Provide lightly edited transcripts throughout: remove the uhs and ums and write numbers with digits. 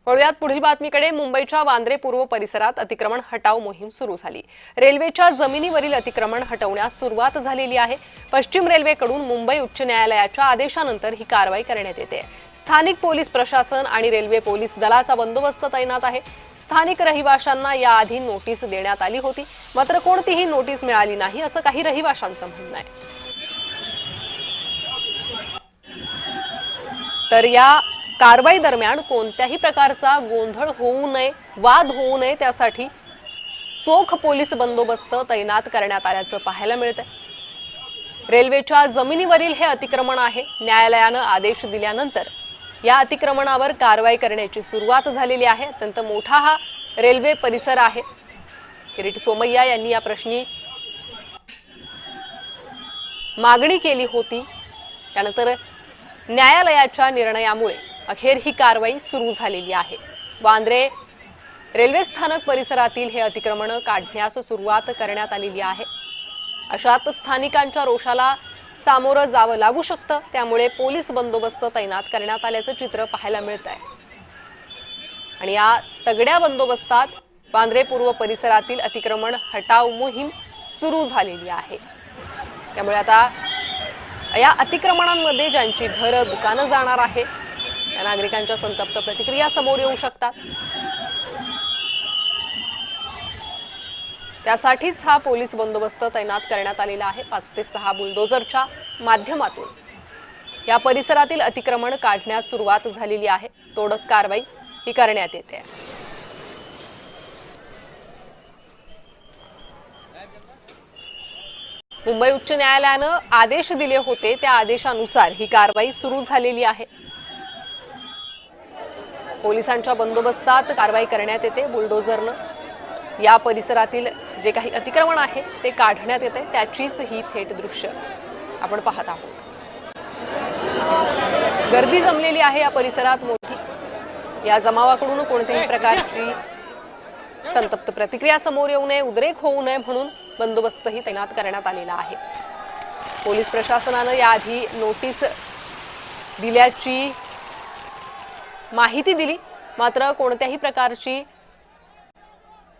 वळूयात पुढील बातमीकडे। मुंबईच्या वांद्रे पूर्व परिसरात अतिक्रमण हटाव मोहीम सुरू झाली। रेल्वेच्या जमिनीवरील अतिक्रमण हटवण्यास सुरुवात झालेली आहे। पश्चिम रेल्वेकडून मुंबई उच्च न्यायालयाच्या आदेशानंतर ही कारवाई करण्यात येते। स्थानिक पोलीस प्रशासन आणि रेल्वे पोलीस दलाचा बंदोबस्त तैनात आहे। स्थानिक रहिवाशांना याआधी नोटीस देण्यात आली होती, मात्र कोणतीही नोटीस मिळाली नाही असं काही रहिवाशांचं म्हणणं आहे। तर या कारवाई दरम्यान कोणत्याही प्रकारचा गोंधळ होऊ नये, वाद होऊ नये त्यासाठी चोख पोलीस बंदोबस्त तैनात करण्यात आल्याचं पाहायला मिळतंय। रेल्वेच्या जमिनीवरील हे अतिक्रमण आहे। न्यायालयानं आदेश दिल्यानंतर या अतिक्रमणावर कारवाई करण्याची सुरुवात झालेली आहे। अत्यंत मोठा हा रेल्वे परिसर आहे। किरीट सोमय्या यांनी या प्रश्नी मागणी केली होती, त्यानंतर न्यायालयाच्या निर्णयामुळे अखेर ही कारवाई सुरू झालेली आहे। वांद्रे रेल्वे स्थानक परिसरातील हे अतिक्रमण काढण्यास सुरुवात करण्यात आलेली आहे। अशात स्थानिकांच्या रोषाला सामोरं जावं लागू शकतं, त्यामुळे पोलीस बंदोबस्त तैनात करण्यात आल्याचं चित्र पाहायला मिळत आहे। आणि या तगड्या बंदोबस्तात वांद्रे पूर्व परिसरातील अतिक्रमण हटाव मोहीम सुरू झालेली आहे। त्यामुळे आता या अतिक्रमणांमध्ये ज्यांची घरं दुकानं जाणार आहे त्या नागरिकांच्या संतप्त प्रतिक्रिया समोर येऊ शकतात। त्यासाठीच हा पोलीस बंदोबस्त तैनात करण्यात आलेला आहे। 5 ते 6 बुलडोझरच्या माध्यमातून या परिसरातील अतिक्रमण काढण्यास सुरुवात झालेली आहे। तोडक कारवाई ही करण्यात येते। मुंबई उच्च न्यायालयानं आदेश दिले होते, त्या आदेशानुसार ही कारवाई सुरू झालेली आहे। पोलिसांच्या बंदोबस्तात कारवाई करण्यात येते। बुलडोझरनं या परिसरातील जे काही अतिक्रमण आहे ते काढण्यात येते, त्याचीच ही थेट दृश्य आपण पाहत आहोत। गर्दी जमलेली आहे या परिसरात मोठी। या जमावाकडून कोणत्याही प्रकारची संतप्त प्रतिक्रिया समोर येऊ नये, उद्रेक होऊ नये म्हणून बंदोबस्तही तैनात करण्यात आलेला आहे। पोलीस प्रशासनानं याआधी नोटीस दिल्याची माहिती दिली, मात्र कोणत्याही प्रकारची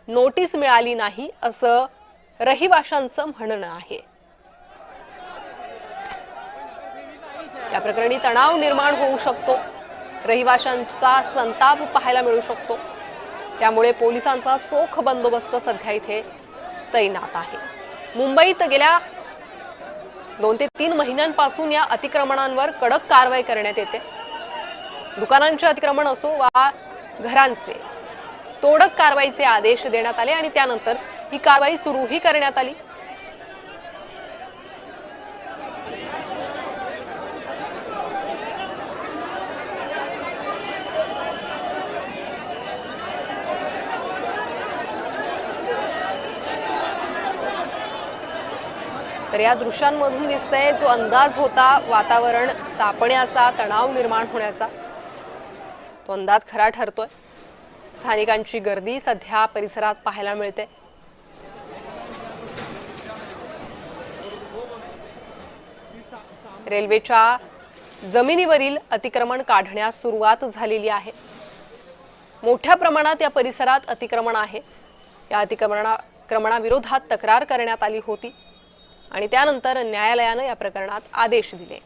नोटीस मिळाली नाही असं रहिवाशांचं म्हणणं आहे। या प्रकरणी तणाव निर्माण होऊ शकतो, रहिवाशांचा संताप पाहायला मिळू शकतो, त्यामुळे पोलिसांचा चोख बंदोबस्त सध्या इथे तैनात आहे। मुंबईत गेल्या 2 ते 3 महिन्यांपासून या अतिक्रमणांवर कडक कारवाई करण्यात येते। दुकानांचे अतिक्रमण असो वा घरांचे, तोडक कारवाईचे आदेश देण्यात आले आणि त्यानंतर ही कारवाई सुरूही करण्यात आली। तर या दृश्यांमधून दिसतंय जो अंदाज होता वातावरण तापण्याचा, तणाव निर्माण होण्याचा, तो अंदाज खरा ठरतोय। स्थानिकांची गर्दी सध्या परिसरात पाहायला मिळते। रेल्वेच्या जमिनीवरील अतिक्रमण काढण्यास सुरुवात झालेली आहे। मोठ्या प्रमाणात या परिसरात अतिक्रमण आहे। या अतिक्रमणाविरोधात तक्रार करण्यात आली होती आणि त्यानंतर न्यायालयानं या प्रकरणात आदेश दिले।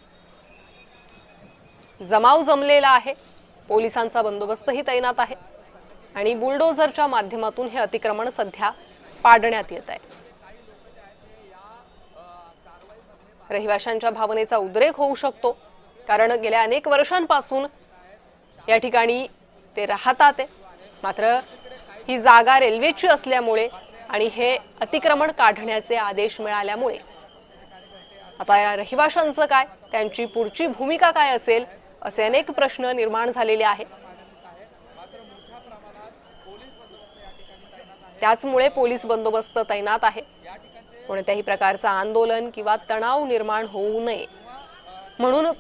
जमाव जमलेला आहे, पोलिसांचा बंदोबस्तही तैनात आहे आणि बुलडोझरच्या माध्यमातून हे अतिक्रमण सध्या पाडण्यात येत आहे। रहिवाशांच्या भावनेचा उद्रेक होऊ शकतो, कारण गेल्या अनेक वर्षांपासून या ठिकाणी ते राहतात, मात्र ही जागा रेल्वेची असल्यामुळे आणि हे अतिक्रमण काढण्याचे आदेश मिळाल्यामुळे आता या रहिवाशांचं काय, त्यांची पुढची भूमिका काय असेल असे अनेक प्रश्न निर्माण झालेले आहेत। त्याचमुळे पोलीस बंदोबस्त तैनात आहे। कोणत्याही प्रकारचा आंदोलन किंवा तणाव निर्माण होऊ नये म्हणून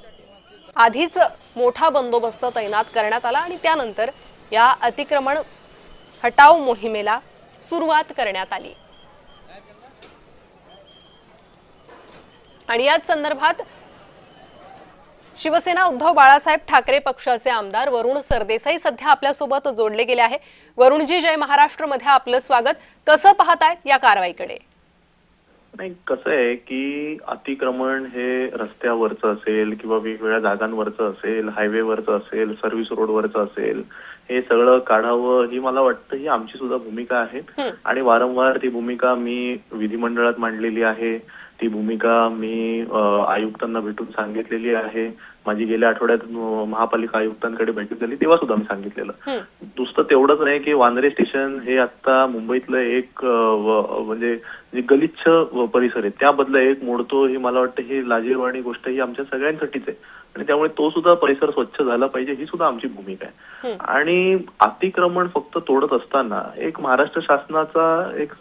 आधीच मोठा बंदोबस्त तैनात करण्यात आला आणि त्यानंतर या अतिक्रमण हटाव मोहिमेला सुरुवात करण्यात आली। आणि याच संदर्भात शिवसेना उद्धव बाळासाहेब ठाकरे पक्षाचे आमदार वरुण सरदेसाई सध्या आपल्यासोबत जोडले गेले आहे। वरुणजी, जय महाराष्ट्र मध्ये आपलं स्वागत। कसं पाहतायत या कारवाईकडे? नाही, कसं आहे की अतिक्रमण हे रस्त्यावरचं असेल किंवा वेगवेगळ्या जागांवरचं असेल, हायवेवरचं असेल, सर्व्हिस रोडवरचं असेल, हे सगळं काढावं ही मला वाटतं ही आमची सुद्धा भूमिका आहे आणि वारंवार ती भूमिका मी विधिमंडळात मांडलेली आहे। ती भूमिका मी आयुक्तांना भेटून सांगितलेली आहे। माझी गेल्या आठवड्यात महापालिका आयुक्तांकडे बैठक झाली तेव्हा सुद्धा मी सांगितलेलं। नुसतं तेवढंच नाही की वांद्रे स्टेशन हे आता मुंबईतलं एक म्हणजे जे गलिच्छ परिसर आहे त्याबद्दल एक मोडतो ही मला वाटतं ही लाजिरवाणी गोष्ट ही आमच्या सगळ्यांसाठीच आहे आणि त्यामुळे तो सुद्धा परिसर स्वच्छ झाला पाहिजे ही सुद्धा आमची भूमिका आहे। आणि अतिक्रमण फक्त तोडत असताना एक महाराष्ट्र शासनाचा एक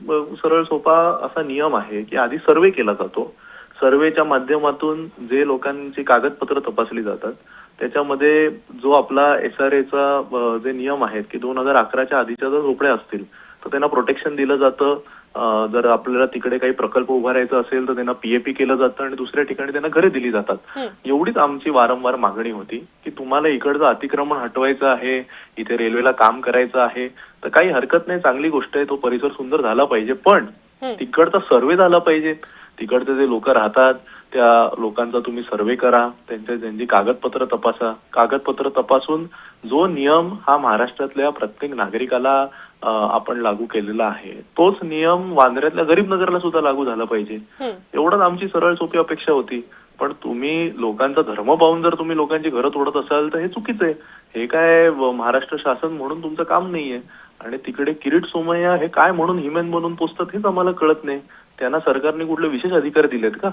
सरळ सोपा असा नियम आहे की आधी सर्वे केला जातो। सर्वेच्या माध्यमातून जे लोकांची कागदपत्र तपासली जातात त्याच्यामध्ये जो आपला SRA चा जे नियम आहेत की 2011च्या आधीच्या जर झोपड्या असतील तर त्यांना प्रोटेक्शन दिलं जातं। जर आपल्याला तिकडे काही प्रकल्प उभारायचा असेल तर त्यांना PAP केलं जातं आणि दुसऱ्या ठिकाणी त्यांना घरे दिली जातात। एवढीच आमची वारंवार मागणी होती की तुम्हाला इकडचं अतिक्रमण हटवायचं आहे, इथे रेल्वेला काम करायचं आहे तर काही हरकत नाही, चांगली गोष्ट आहे, तो परिसर सुंदर झाला पाहिजे, पण तिकडचा सर्वे झाला पाहिजे। तिकडचे जे लोक राहतात त्या लोकांचा तुम्ही सर्वे करा, त्यांची कागदपत्र तपासा। कागदपत्र तपासून जो नियम हा महाराष्ट्रातल्या प्रत्येक नागरिकाला आपण लागू केलेला आहे तोच नियम वांद्र्यातल्या गरीब नगरला सुद्धा लागू झाला पाहिजे, एवढंच आमची सरळ सोपी अपेक्षा होती। पण तुम्ही लोकांचा धर्म पाहून जर तुम्ही लोकांची घरं तोडत असाल तर हे चुकीचं आहे। हे काय महाराष्ट्र शासन म्हणून तुमचं काम नाहीये आणि तिकडे किरीट सोमय्या हे काय म्हणून हिमेन बनून पोचतात हेच आम्हाला कळत नाही। त्यांना सरकारने कुठले विशेष अधिकार दिलेत का?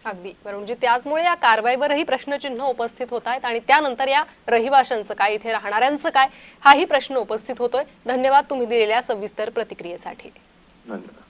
अगदी वरुणजी, त्याचमुळे या कारवाईवरही प्रश्नचिन्ह उपस्थित होत आहेत आणि त्यानंतर या रहिवाशांचं काय, इथे राहणाऱ्यांचं काय, हाही प्रश्न उपस्थित होतोय। धन्यवाद तुम्ही दिलेल्या सविस्तर प्रतिक्रियेसाठी। धन्यवाद।